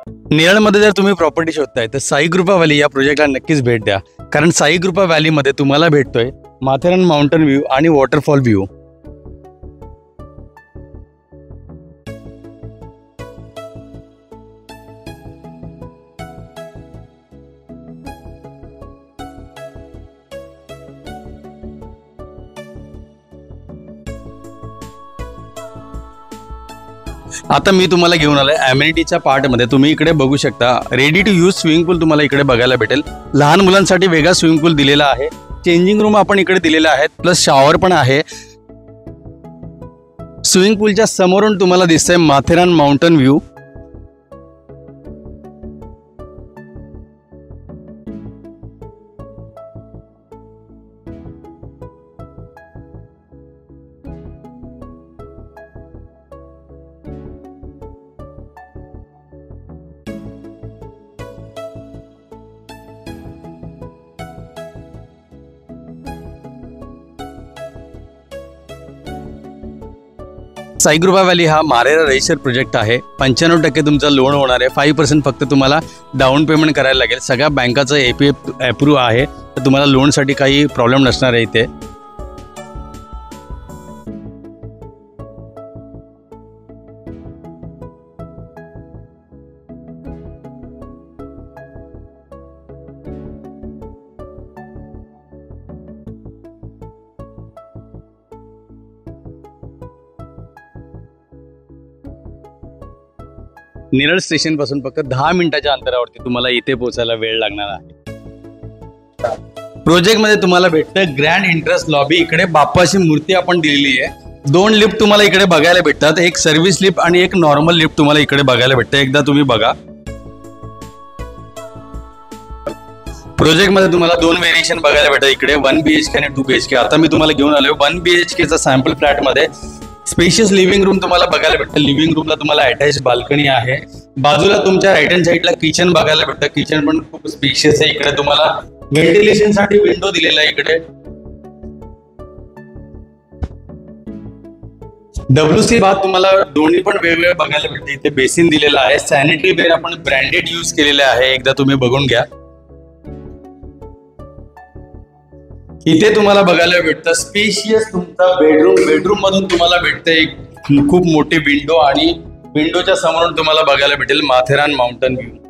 नेरळमध्ये जर तुम्ही प्रॉपर्टी शोधताय तर साई कृपा व्हॅली या प्रोजेक्टला नक्कीच भेट द्या, कारण साई कृपा व्हॅलीमध्ये तुम्हाला भेटतोय माथेरान माउंटन व्ह्यू आणि वॉटरफॉल व्ह्यू. आता मी तुम्हाला घेऊन आलोय अमेनिटीच्या पार्टमध्ये. तुम्ही इकडे बघू शकता रेडी टू यूज स्विमिंग पूल तुम्हाला इकडे बघायला भेटेल. लहान मुलांसाठी वेगळा स्विमिंग पूल दिलेला आहे. चेंजिंग रूम आपण इकडे दिलेला आहे, प्लस शॉवर पण आहे. स्विमिंग पूलच्या समोरून तुम्हाला दिसतंय माथेरान माउंटन व्ह्यू. साई कृपा व्हॅली हा मारेरा रजिस्टर प्रोजेक्ट आहे. 95% तुमचा लोन होणार आहे. 5% फक्त तुम्हाला डाऊन पेमेंट करायला लागेल. सगळ्या बँकाचं APF अप्रूव्ह आहे, तर तुम्हाला लोनसाठी काही प्रॉब्लेम नसणार आहे इथे. नेरळ स्टेशन पासून फक्त 10 मिनिटाच्या अंतरावरती तुम्हाला इथे पोहोचायला वेळ लागणार आहे. प्रोजेक्ट मध्ये तुम्हाला भेटतं ग्रँड एंट्रन्स लॉबी. इकडे बाप्पाची मूर्ती आपण दिलेली आहे. 2 लिफ्ट तुम्हाला इकडे बघायला भेटतात. एक सर्व्हिस लिफ्ट आणि एक नॉर्मल लिफ्ट तुम्हाला इकडे बघायला भेटतं. एकदा तुम्ही बघा. प्रोजेक्ट मध्ये तुम्हाला 2 व्हेरिएशन बघायला भेटतात इकडे, 1 BHK आणि 2 BHK. आता मी तुम्हाला घेऊन आलोय 1 BHK चा सॅम्पल फ्लॅट मध्ये. स्पेशियस लिव्हिंग रूम तुम्हाला बघायला भेटतं. लिव्हिंग रूमला तुम्हाला अटॅच बाल्कनी आहे. बाजूला तुमच्या राईट हँड साईडला किचन बघायला भेटतं. किचन पण खूप स्पेशियस आहे. इकडे तुम्हाला व्हेंटिलेशन साठी विंडो दिलेला आहे. इकडे WC बाथ तुम्हाला दोन्ही पण वेगवेगळे बघायला भेटते. इथे बेसिन दिलेला आहे. सॅनिटरी वेअर आपण ब्रँडेड यूज केलेले आहे. एकदा तुम्ही बघून घ्या. इथे तुम्हाला बघायला भेटतं स्पेशियस तुमचा बेडरूम. बेडरूम मधून तुम्हाला भेटतं एक खूप मोठी विंडो आणि विंडोच्या समोरून तुम्हाला बघायला भेटेल माथेरान माउंटन व्ह्यू.